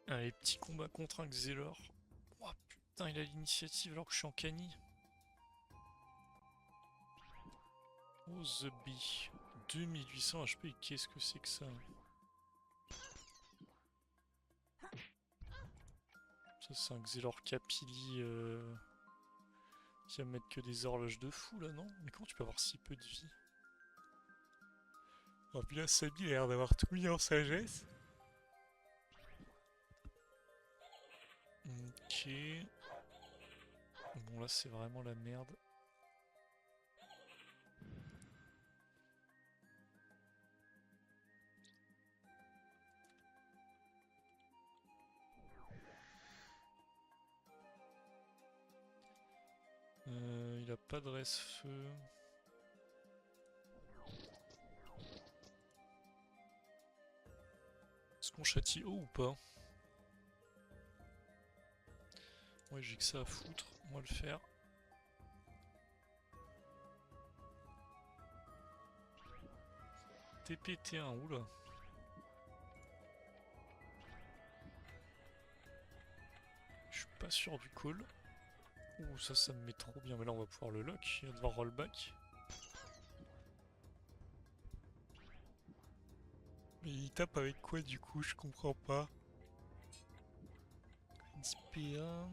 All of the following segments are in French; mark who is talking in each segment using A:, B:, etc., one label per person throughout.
A: Allez, petit combat contre un Xelor. Oh putain, il a l'initiative alors que je suis en Cani. Oh the bee. 2800 HP, qu'est-ce que c'est que ça? Ça c'est un Xelor Capili qui va mettre que des horloges de fou là, non? Mais comment tu peux avoir si peu de vie? Oh puis là, Sabi a l'air d'avoir tout mis en sagesse. Ok. Bon là c'est vraiment la merde. Il a pas de reste-feu. Est-ce qu'on châtie haut ou pas? Ouais, j'ai que ça à foutre, on va le faire. TPT1, oula. Je suis pas sûr du call. Ouh, ça me met trop bien. Mais là, on va pouvoir le lock. Il va devoir rollback. Mais il tape avec quoi du coup? Je comprends pas. SP1.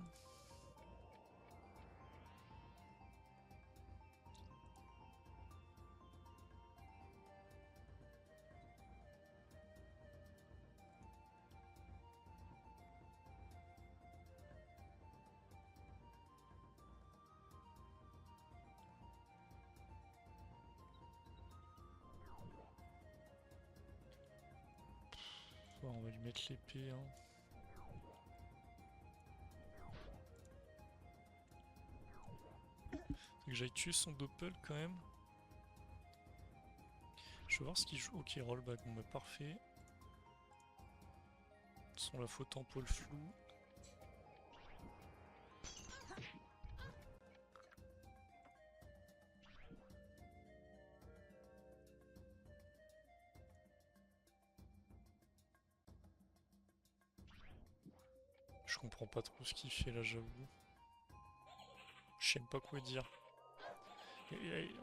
A: Bon, on va lui mettre l'épée. Hein. Faut que j'aille tuer son doppel quand même. Je vais voir ce qu'il joue. Ok, rollback, bon bah parfait. De toute façon, la faute en pôle flou. Je comprends pas trop ce qu'il fait là, j'avoue. Je sais même pas quoi dire.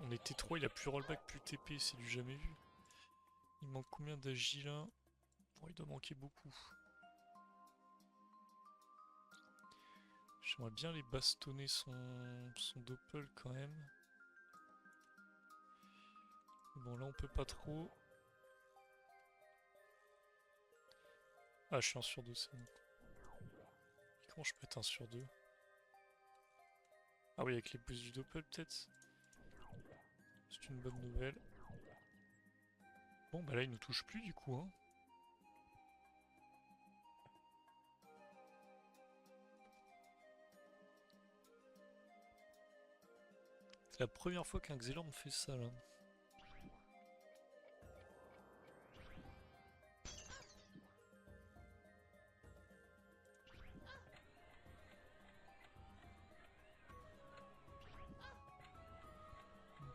A: On était 3, il a plus rollback, plus TP, c'est du jamais vu. Il manque combien d'agi là? Bon, il doit manquer beaucoup. J'aimerais bien les bastonner son doppel quand même. Bon là on peut pas trop. Ah je suis 1 sur 2 c'est bon. Comment je peux être 1 sur 2? Ah oui avec les boosts du doppel peut-être. C'est une bonne nouvelle. Bon bah là il nous touche plus du coup hein. C'est la première fois qu'un Xelor me fait ça là.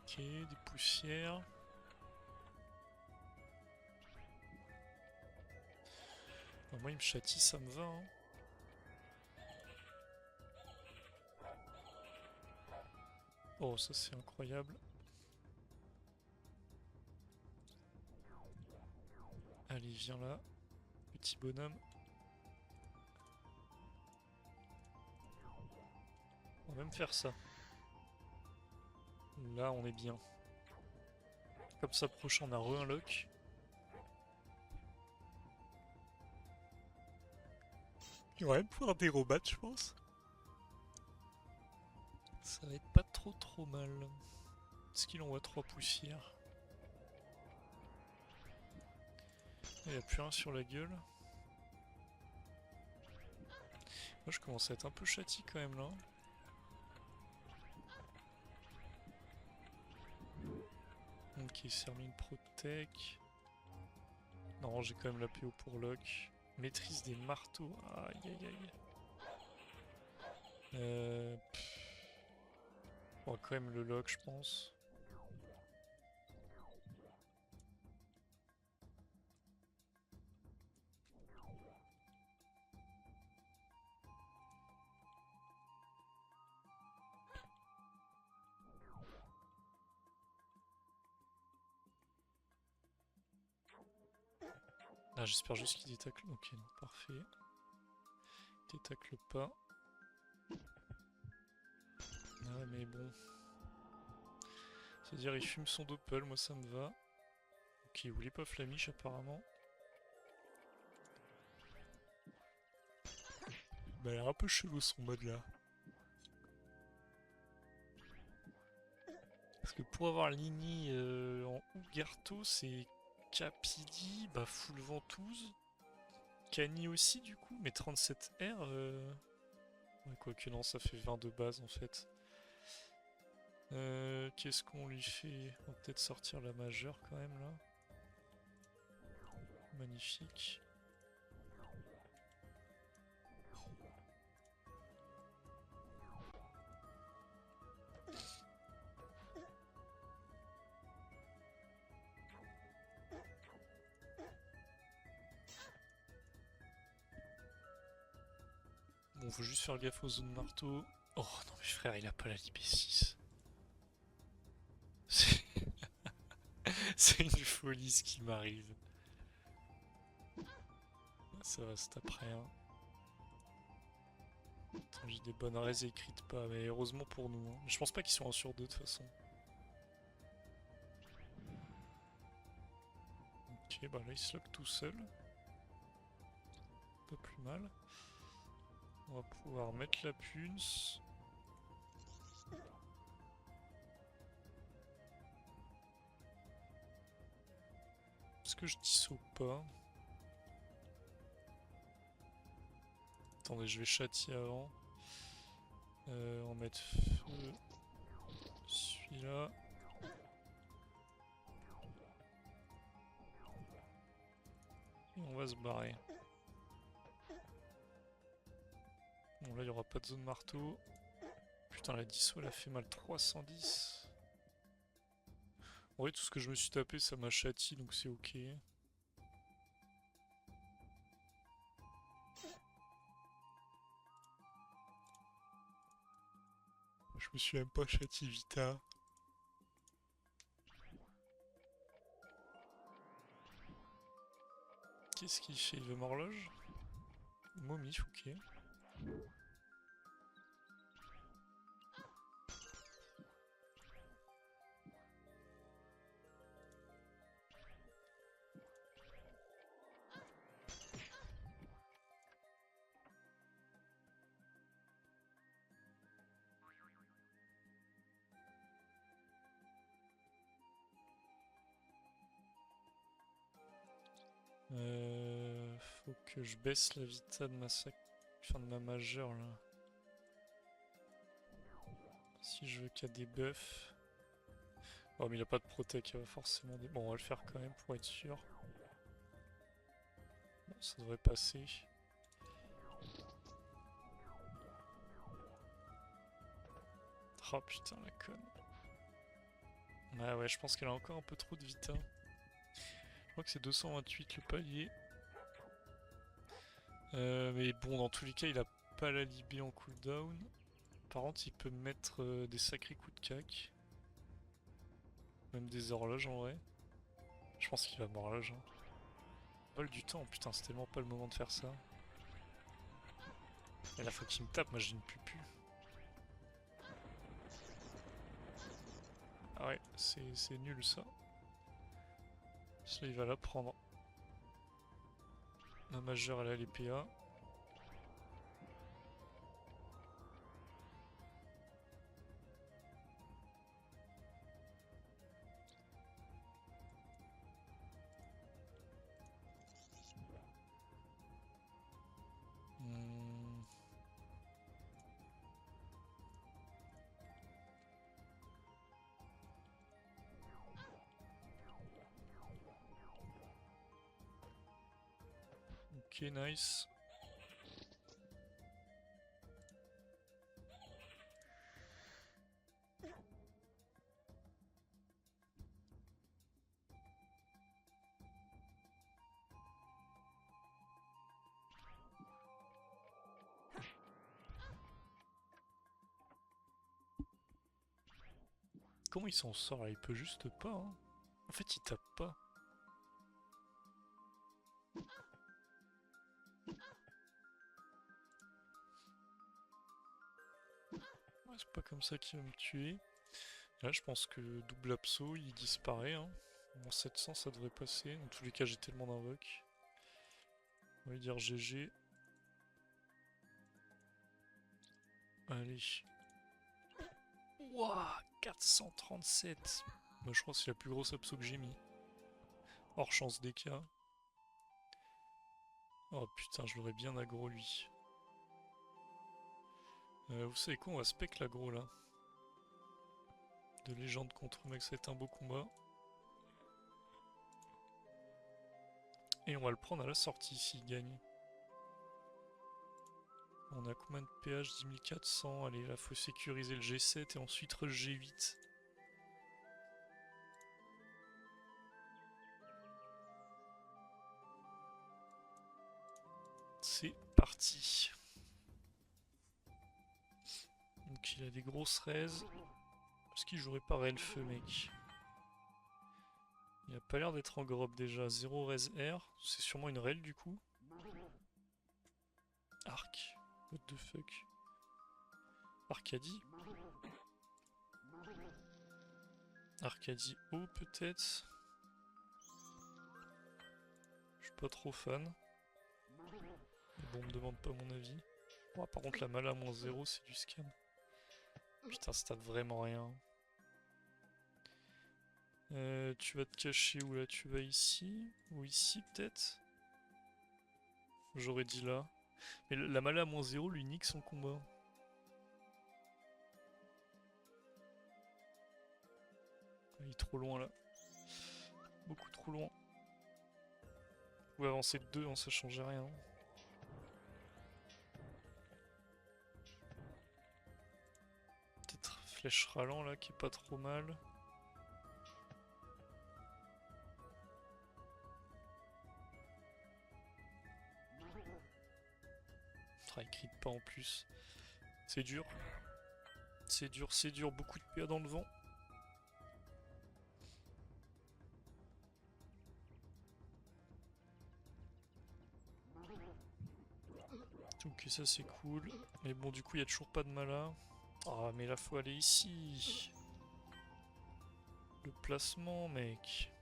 A: Ok, des poussières. Bah, moi il me châtie, ça me va hein. Oh ça c'est incroyable. Allez viens là, petit bonhomme. On va même faire ça. Là on est bien. Comme ça prochain on a re un lock. Il va même pouvoir dérobat je pense. Ça va être pas trop mal. Est-ce qu'il envoie 3 poussières? Il n'y a plus rien sur la gueule. Moi je commence à être un peu châti quand même là. Ok, Sermine Protec. Non, j'ai quand même la PO pour lock. Maîtrise des marteaux. Aïe aïe aïe. On va quand même le lock, je pense. Ah, j'espère juste qu'il détacle. Ok, non, parfait. Il détacle pas. Ah ouais, mais bon. C'est-à-dire, il fume son doppel, moi ça me va. Ok, il voulait pas Flamiche apparemment. Bah, elle a un peu chelou son mode là. Parce que pour avoir Lini en Ougarto, c'est Capili, bah full ventouse. Cani aussi du coup, mais 37R. Ouais, quoique non, ça fait 20 de base en fait. Qu'est-ce qu'on lui fait? On va peut-être sortir la majeure quand même là. Magnifique. Bon, faut juste faire gaffe aux zones marteau. Oh non mais frère, il a pas la Libé 6. C'est c'est une folie ce qui m'arrive. Ça va, c'est après. Hein. Attends, j'ai des bonnes raises écrites pas, mais heureusement pour nous. Hein. Je pense pas qu'ils sont 1 sur 2 de toute façon. Ok, bah là il se lock tout seul. Pas plus mal. On va pouvoir mettre la punce. Est-ce que je dissout pas? Attendez, je vais châtier avant. On va mettre feu. Celui-là. Et on va se barrer. Bon là il n'y aura pas de zone marteau. Putain la disso elle a fait mal 310. En vrai tout ce que je me suis tapé ça m'a châti donc c'est ok. Je me suis même pas châti Vita. Qu'est-ce qu'il fait? Il veut m'horloge? Momif, ok. Faut que je baisse la Vita de ma enfin de ma majeure là. Si je veux qu'il y a des buffs. Oh mais il a pas de protec, il y a forcément des... Bon on va le faire quand même pour être sûr. Bon ça devrait passer. Oh putain la conne. Ah ouais je pense qu'elle a encore un peu trop de Vita. Je crois que c'est 228 le palier. Mais bon dans tous les cas il a pas la libé en cooldown. Par contre il peut mettre des sacrés coups de cac. Même des horloges en vrai. Je pense qu'il va m'horloge. Hein. Vol du temps, putain, c'est tellement pas le moment de faire ça. Et là, faut qu'il me tape, moi j'ai une pupu. Ah ouais, c'est nul ça. Celui-là, il va la prendre. Ma majeure, elle a les PA. Hmm. Ok, nice. Comment il s'en sort là? Il peut juste pas. Hein. En fait, il tape pas. c'est pas comme ça qu'il va me tuer. Là, je pense que double abso, il disparaît. Hein. En 700, ça devrait passer. Dans tous les cas, j'ai tellement d'invoques. On va lui dire GG. Allez. Wouah, 437. Moi, je crois que c'est la plus grosse abso que j'ai mis. Hors chance des cas. Oh putain, je l'aurais bien aggro lui. Vous savez quoi, on va spec l'aggro là. De légende contre mec, ça va être un beau combat. Et on va le prendre à la sortie s'il gagne. On a combien de PH? 10 400. Allez, là faut sécuriser le G7 et ensuite le G8. C'est parti. Donc il a des grosses raises. Est-ce qu'il jouerait pas Elfeu, mec? Il a pas l'air d'être en grob déjà. 0 raise R. C'est sûrement une rel du coup. Arc. What the fuck? Arcadie? Arcadie O peut-être? Je suis pas trop fan. Mais bon, on me demande pas mon avis. Oh, par contre la mala à -0 c'est du scam. Putain, ça tape vraiment rien. Tu vas te cacher où là? Tu vas ici? Ou ici peut-être? J'aurais dit là. Mais la mala à -0 lui nique son combat. Il est trop loin là. Beaucoup trop loin. Vous pouvez avancer de 2, hein, ça changeait rien. Peut-être flèche ralent là qui est pas trop mal. Ah, il crit pas en plus. C'est dur. C'est dur, c'est dur. Beaucoup de PA dans le vent. Ok, ça c'est cool. Mais bon, du coup, il y a toujours pas de mala. Ah, mais là, faut aller ici. Le placement, mec.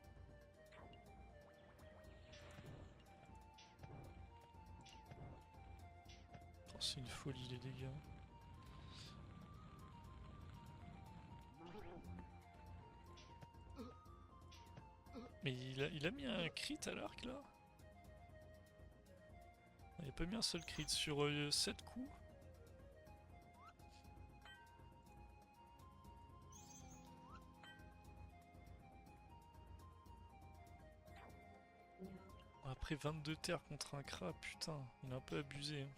A: Oh, c'est une folie, les dégâts. Mais il a mis un crit à l'arc, là? Il a pas mis un seul crit sur 7 coups? Après 22 terres contre un Kra, putain, il a un peu abusé. Hein.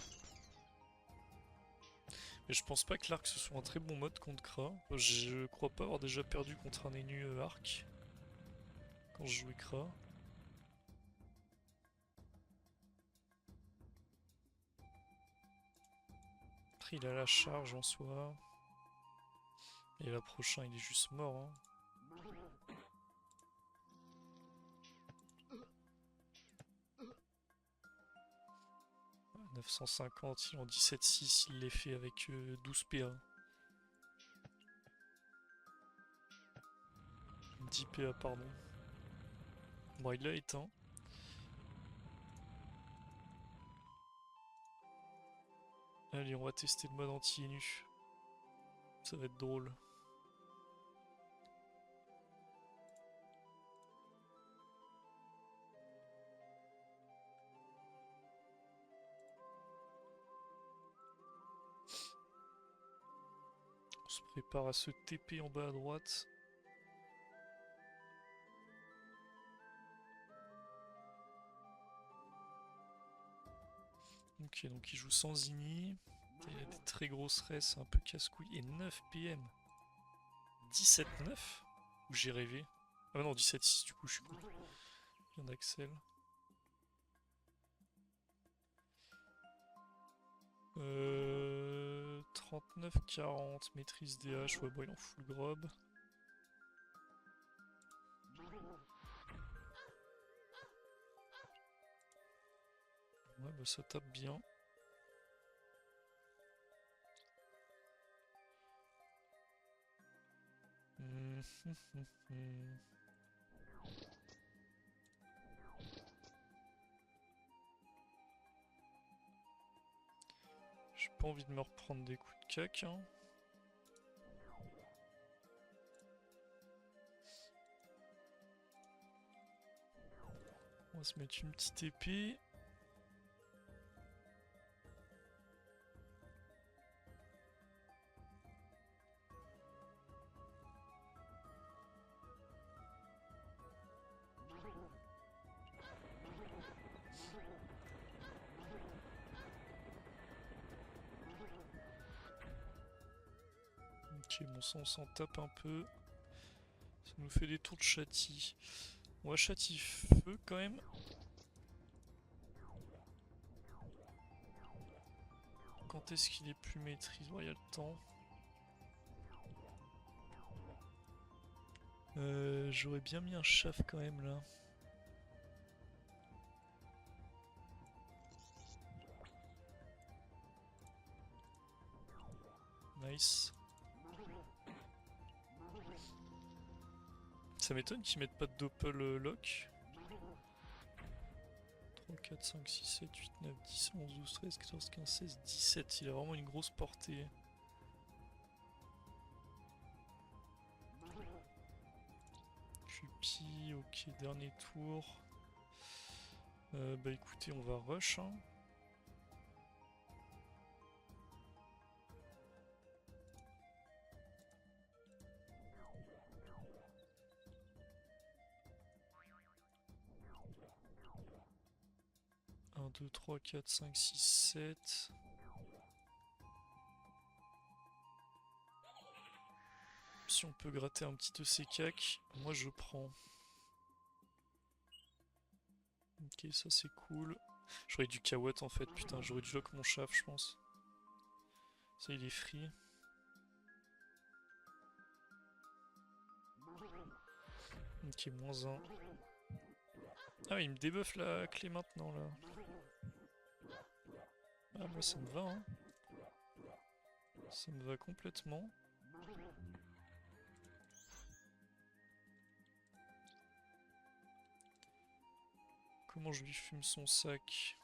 A: Mais je pense pas que l'arc ce soit un très bon mode contre Kra. Je crois pas avoir déjà perdu contre un Enu arc quand je jouais Kra. Après il a la charge en soi. Et là prochain il est juste mort. Hein. 950, il en 17,6, il l'est fait avec 12 PA. 10 PA, pardon. Bon, il l'a éteint. Allez, on va tester le mode anti-nu. Ça va être drôle. On se prépare à se TP en bas à droite. Ok, donc il joue sans ini. Il y a des très grosses restes, un peu casse-couille. Et 9 PM. 17-9 Ou j'ai rêvé? Ah non, 17-6 du coup, je suis con. Il y en a Axel. 39-40, maîtrise DH, ouais bon il en fout le grob. Ouais bah ça tape bien. J'ai pas envie de me reprendre des coups de cac, hein. On va se mettre une petite épée. Ok, bon ça on s'en tape un peu. Ça nous fait des tours de châti. On va châti feu quand même. Quand est-ce qu'il est plus maîtrise? Il y a le temps. J'aurais bien mis un chaf quand même là. Nice. Ça m'étonne qu'ils mettent pas de doppel lock. 3, 4, 5, 6, 7, 8, 9, 10, 11, 12, 13, 14, 15, 16, 17. Il a vraiment une grosse portée. Cupi, ok, dernier tour. Bah écoutez, on va rush. Hein. Un, 2, 3, 4, 5, 6, 7. Si on peut gratter un petit EC-CAC, moi je prends. Ok, ça c'est cool. J'aurais du Kawat en fait, putain, j'aurais dû lock mon chaf, je pense. Ça, il est free. Ok, moins 1. Ah, il me débuffe la clé maintenant là. Ah, moi ça me va, hein. Ça me va complètement. Comment je lui fume son sac?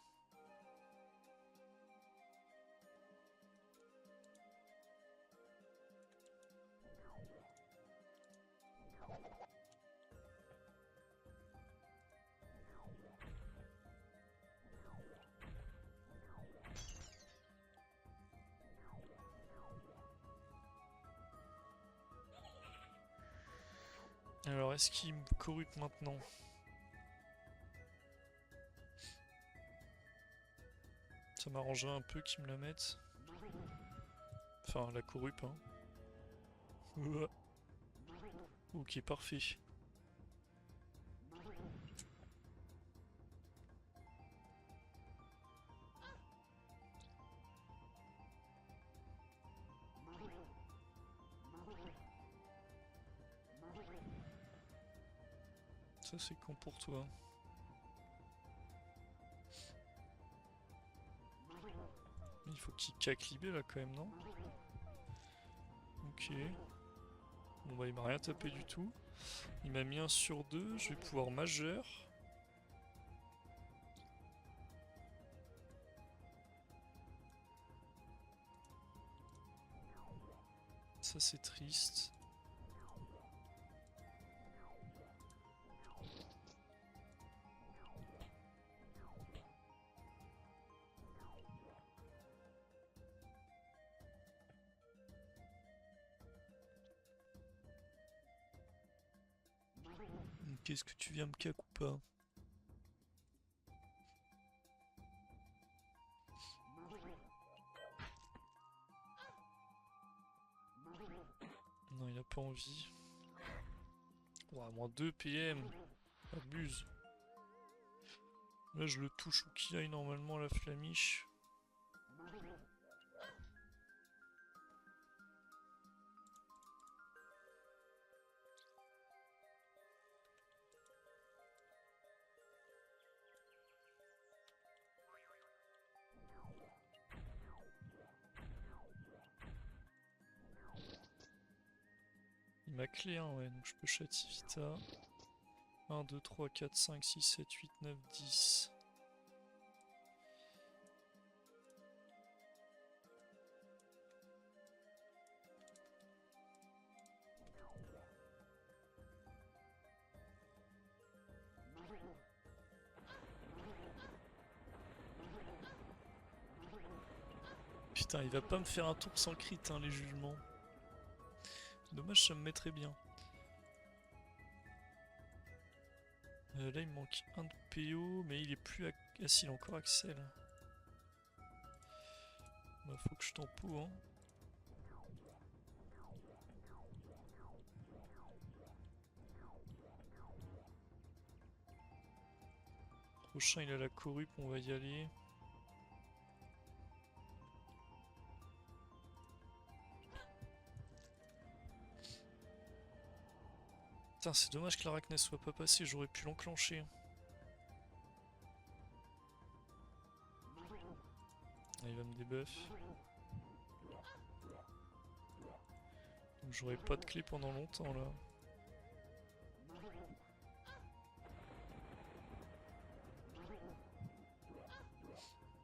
A: Alors, est-ce qu'il me corrupte maintenant? Ça m'arrangerait un peu qu'il me la mette. Enfin, la corrupe, hein. Ok, parfait. Ça, c'est con pour toi. Il faut qu'il caque Libé là quand même, non? Ok. Bon bah il m'a rien tapé du tout. Il m'a mis 1 sur 2, je vais pouvoir majeur. Ça c'est triste. Qu'est-ce que tu viens me cac ou pas? Non, il a pas envie. Oh, moins 2 PM. Abuse. Là, je le touche où qu'il aille normalement, la flamiche. Il ma clé, hein, ouais, donc je peux châti vita. 1, 2, 3, 4, 5, 6, 7, 8, 9, 10. Putain, il va pas me faire un tour sans crit, hein, les jugements. Dommage, ça me mettrait bien. Là, il me manque un de PO, mais il est plus... Ah si, il a encore Axel. Bah, faut que je tempo, hein. Prochain, il a la corrupe, on va y aller. Putain, c'est dommage que l'Arachne soit pas passé, j'aurais pu l'enclencher. Ah, il va me débuff. Donc j'aurai pas de clé pendant longtemps là.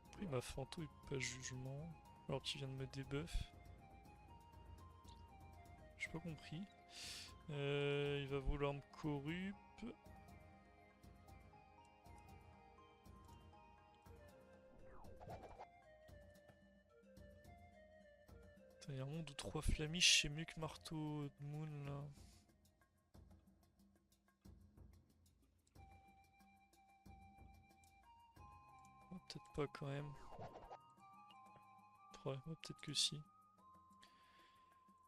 A: Après, il m'a fanto et pas jugement. Alors qu'il vient de me débuff. J'ai pas compris. Il va vouloir me corrup. Il y a un monde où 3 flamiches c'est mieux que marteau de moon là. Peut-être pas quand même. Ouais, peut-être que si.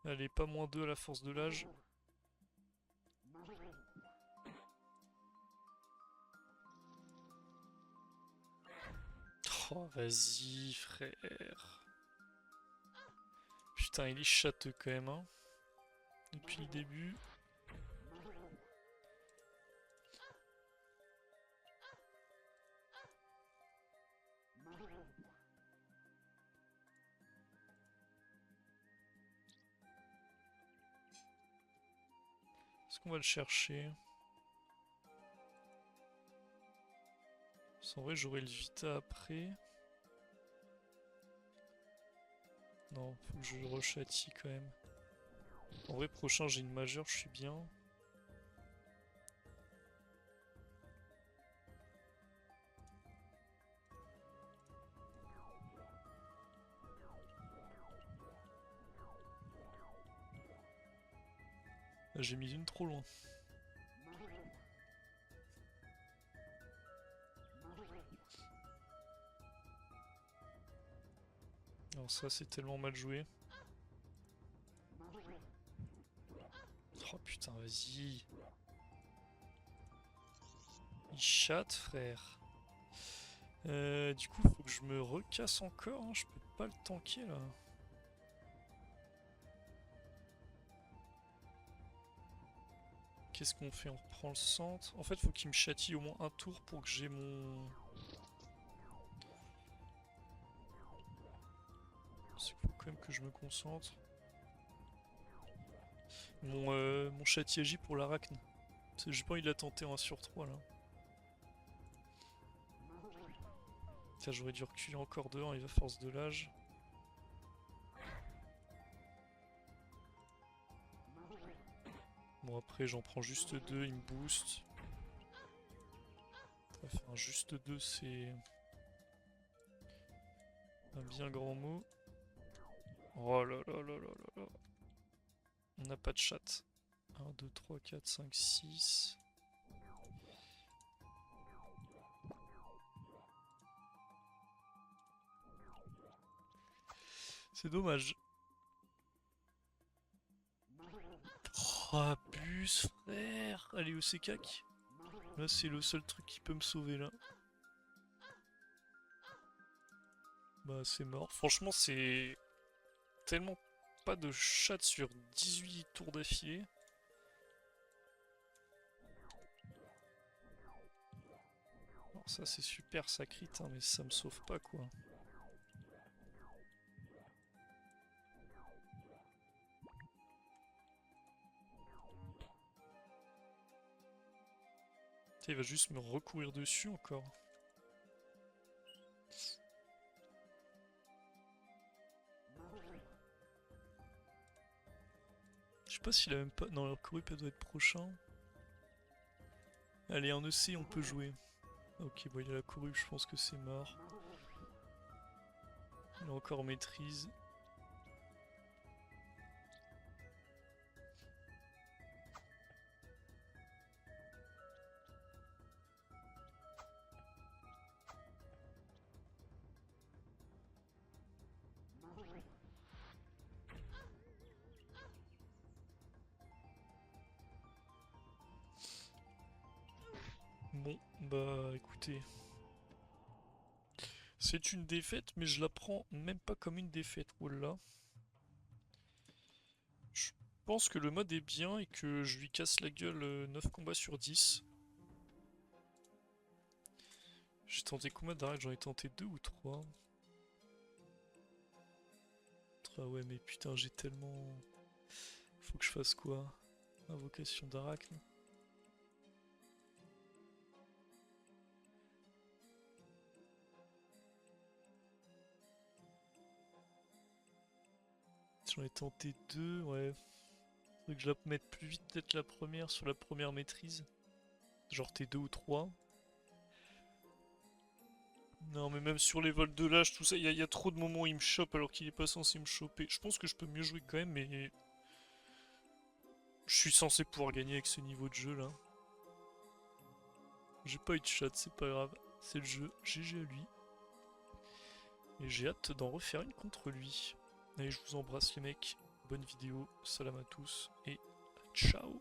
A: Allez, pas moins 2 à la force de l'âge. Oh, vas-y, frère. Putain, il est châteux quand même, hein. Depuis le début. Est-ce qu'on va le chercher? En vrai, j'aurai le Vita après. Non, faut que je le rechâtie quand même. En vrai, prochain, j'ai une majeure, je suis bien. J'ai mis une trop loin. Alors ça, c'est tellement mal joué. Oh putain, vas-y. Il chatte, frère. Du coup, faut que je me recasse encore, hein. Je peux pas le tanker là. Qu'est-ce qu'on fait? On reprend le centre. En fait, faut qu'il me châtie au moins un tour pour que j'ai mon... Il faut quand même que je me concentre. Mon châtiagi pour l'Arachne. J'ai pas envie de la tenter en 1 sur 3 là. Tiens, j'aurais dû reculer encore de 1, il va force de l'âge. Bon après j'en prends juste 2, il me booste. Bref, un juste 2 c'est un bien grand mot. Oh là là là là là là. On n'a pas de chat. 1, 2, 3, 4, 5, 6. C'est dommage. Oh, abuse, frère. Allez, au CCAC. Là, c'est le seul truc qui peut me sauver, là. Bah, c'est mort. Franchement, c'est tellement pas de chat sur 18 tours d'affilée. Alors ça, c'est super, ça crit, hein, mais ça me sauve pas, quoi. Après il va juste me recourir dessus encore. Je sais pas s'il a même pas... Non, alors Corup doit être prochain. Allez, en EC on peut jouer. Ok, bon il a la Corup, je pense que c'est mort. Il a encore maîtrise. Bon, bah écoutez. C'est une défaite, mais je la prends même pas comme une défaite. Oh là. Je pense que le mode est bien et que je lui casse la gueule 9 combats sur 10. J'ai tenté combien d'arrêts? J'en ai tenté 2 ou 3. Ah ouais, mais putain, j'ai tellement... Faut que je fasse quoi? Invocation d'Aracle. J'en ai tenté 2, ouais. Faudrait que je la mette plus vite, peut-être la première sur la première maîtrise. Genre T2 ou 3. Non, mais même sur les vols de l'âge, tout ça, il y a trop de moments où il me chope alors qu'il est pas censé me choper. Je pense que je peux mieux jouer quand même, mais... Je suis censé pouvoir gagner avec ce niveau de jeu là. J'ai pas eu de chat, c'est pas grave. C'est le jeu, GG à lui. Et j'ai hâte d'en refaire une contre lui. Allez, je vous embrasse les mecs. Bonne vidéo, salam à tous et ciao.